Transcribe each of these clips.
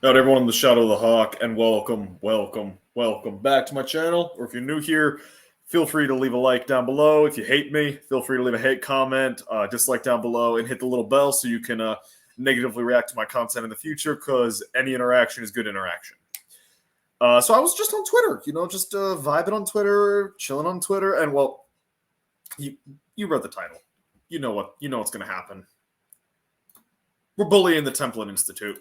Out everyone in the Shadow of the Hawk, and welcome back to my channel. Or if you're new here, feel free to leave a like down below. If you hate me, feel free to leave a hate comment, dislike down below, and hit the little bell so you can negatively react to my content in the future, because any interaction is good interaction. So I was just on Twitter, just vibing on Twitter, chilling on Twitter, and well, you read the title. You know what's going to happen. We're bullying the Templin Institute.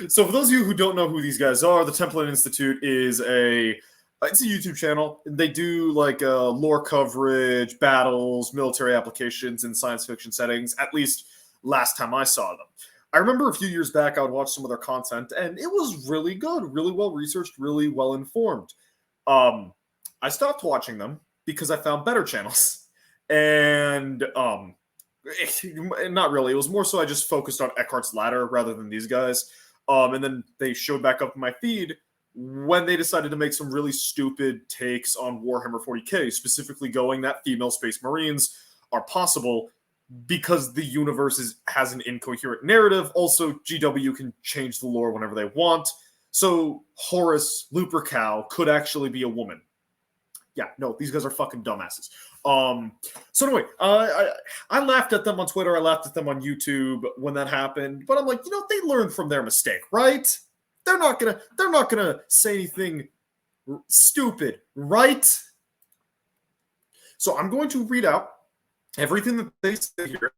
So for those of you who don't know who these guys are, the Templin Institute is it's a YouTube channel. They do like lore coverage, battles, military applications in science fiction settings, at least last time I saw them. I remember a few years back I would watch some of their content, and it was really good, really well researched, really well informed. I stopped watching them because I found better channels. And not really. It was more so I just focused on Eckhart's Ladder rather than these guys. And then they showed back up in my feed when they decided to make some really stupid takes on Warhammer 40k, specifically going that female space marines are possible because the universe has an incoherent narrative. Also, GW can change the lore whenever they want. So Horus Lupercal could actually be a woman. Yeah, no, these guys are fucking dumbasses. So anyway, I laughed at them on Twitter. I laughed at them on YouTube when that happened. But I'm like, they learned from their mistake, right? They're not gonna say anything stupid, right? So I'm going to read out everything that they say here,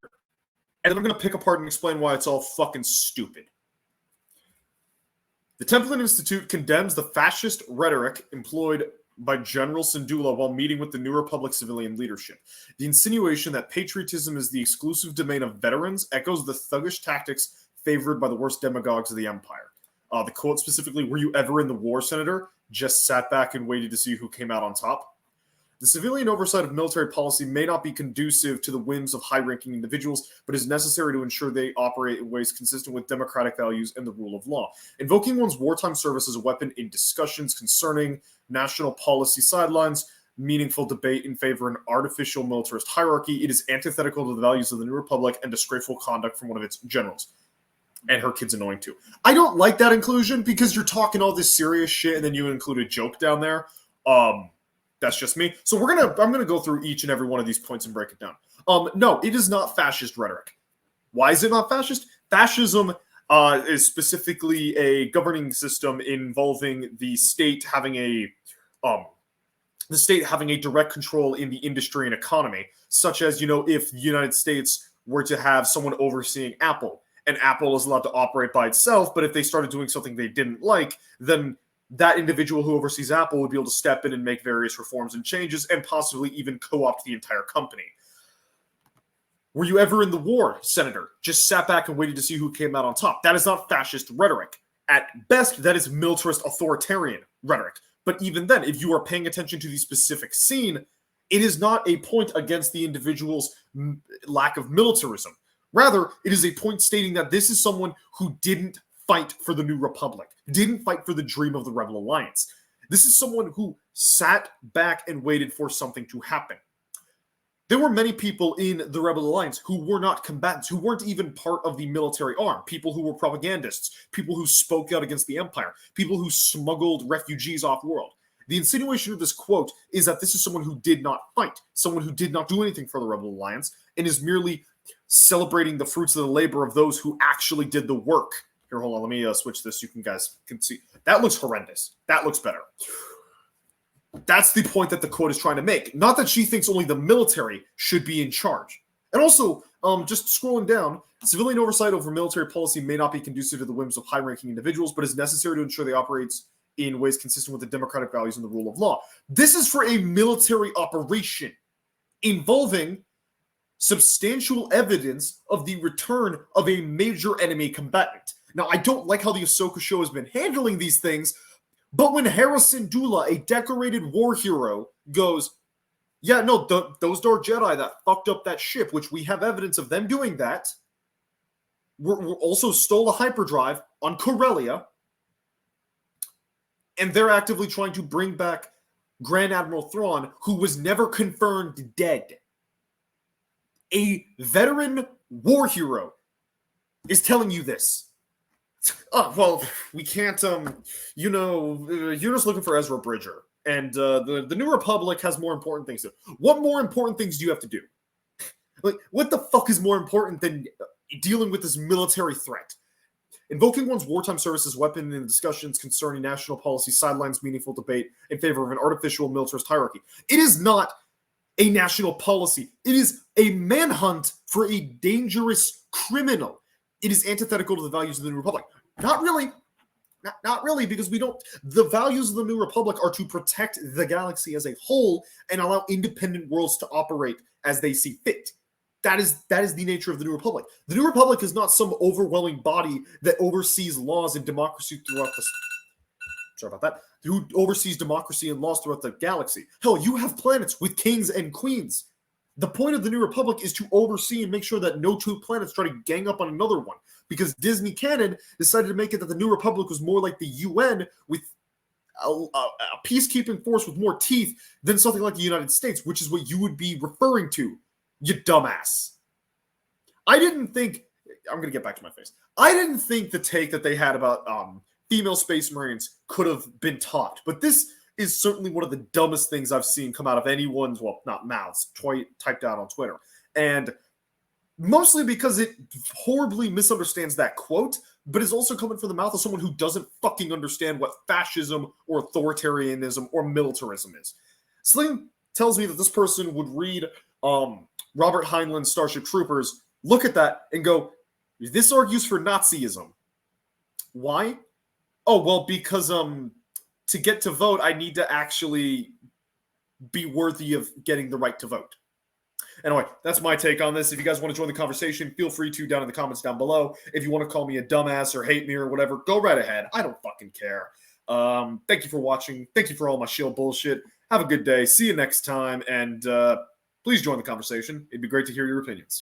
and then I'm going to pick apart and explain why it's all fucking stupid. The Templin Institute condemns the fascist rhetoric employed by General Syndulla while meeting with the New Republic civilian leadership. The insinuation that patriotism is the exclusive domain of veterans echoes the thuggish tactics favored by the worst demagogues of the Empire. The quote specifically, "Were you ever in the war, Senator? Just sat back and waited to see who came out on top." The civilian oversight of military policy may not be conducive to the whims of high-ranking individuals, but is necessary to ensure they operate in ways consistent with democratic values and the rule of law. Invoking one's wartime service as a weapon in discussions concerning national policy sidelines meaningful debate in favor of an artificial militarist hierarchy. It is antithetical to the values of the New Republic and disgraceful conduct from one of its generals. And her kid's annoying too. I don't like that inclusion because you're talking all this serious shit and then you include a joke down there. That's just me. So I'm gonna go through each and every one of these points and break it down. No, it is not fascist rhetoric. Why is it not fascist? Fascism is specifically a governing system involving the state having a direct control in the industry and economy, such as, if the United States were to have someone overseeing Apple, and Apple is allowed to operate by itself, but if they started doing something they didn't like, then that individual who oversees Apple would be able to step in and make various reforms and changes and possibly even co-opt the entire company. Were you ever in the war, Senator? Just sat back and waited to see who came out on top. That is not fascist rhetoric. At best, that is militarist authoritarian rhetoric. But even then, if you are paying attention to the specific scene, it is not a point against the individual's lack of militarism. Rather, it is a point stating that this is someone who didn't fight for the New Republic, didn't fight for the dream of the Rebel Alliance. This is someone who sat back and waited for something to happen. There were many people in the Rebel Alliance who were not combatants, who weren't even part of the military arm, people who were propagandists, people who spoke out against the Empire, people who smuggled refugees off-world. The insinuation of this quote is that this is someone who did not fight, someone who did not do anything for the Rebel Alliance, and is merely celebrating the fruits of the labor of those who actually did the work. Here, hold on, let me switch this so you guys can see. That looks horrendous. That looks better. That's the point that the quote is trying to make. Not that she thinks only the military should be in charge. And also, just scrolling down, civilian oversight over military policy may not be conducive to the whims of high-ranking individuals, but is necessary to ensure they operate in ways consistent with the democratic values and the rule of law. This is for a military operation involving substantial evidence of the return of a major enemy combatant. Now, I don't like how the Ahsoka show has been handling these things, but when Hera Syndulla, a decorated war hero, goes, yeah, no, those Dark Jedi that fucked up that ship, which we have evidence of them doing that, were also stole a hyperdrive on Corellia, and they're actively trying to bring back Grand Admiral Thrawn, who was never confirmed dead. A veteran war hero is telling you this. Well, we can't. You're just looking for Ezra Bridger, and the New Republic has more important things to do. What more important things do you have to do? Like, what the fuck is more important than dealing with this military threat? Invoking one's wartime service as weapon in discussions concerning national policy sidelines meaningful debate in favor of an artificial militarist hierarchy. It is not a national policy. It is a manhunt for a dangerous criminal. It is antithetical to the values of the New Republic. Not really. Not really, because we don't. The values of the New Republic are to protect the galaxy as a whole and allow independent worlds to operate as they see fit. That is the nature of the New Republic. The New Republic is not some overwhelming body that oversees laws and democracy throughout the. Sorry about that. Who oversees democracy and laws throughout the galaxy? Hell, you have planets with kings and queens. The point of the New Republic is to oversee and make sure that no two planets try to gang up on another one. Because Disney canon decided to make it that the New Republic was more like the UN with a peacekeeping force with more teeth than something like the United States, which is what you would be referring to, you dumbass. I didn't think. I'm going to get back to my face. I didn't think the take that they had about female Space Marines could have been topped. But this is certainly one of the dumbest things I've seen come out of anyone's, well, not mouths, typed out on Twitter. And mostly because it horribly misunderstands that quote, but is also coming from the mouth of someone who doesn't fucking understand what fascism or authoritarianism or militarism is. Sling tells me that this person would read Robert Heinlein's Starship Troopers, look at that, and go, this argues for Nazism. Why? Oh, well, because to get to vote, I need to actually be worthy of getting the right to vote. Anyway, that's my take on this. If you guys want to join the conversation, feel free to down in the comments down below. If you want to call me a dumbass or hate me or whatever, go right ahead. I don't fucking care. Thank you for watching. Thank you for all my shield bullshit. Have a good day. See you next time. And please join the conversation. It'd be great to hear your opinions.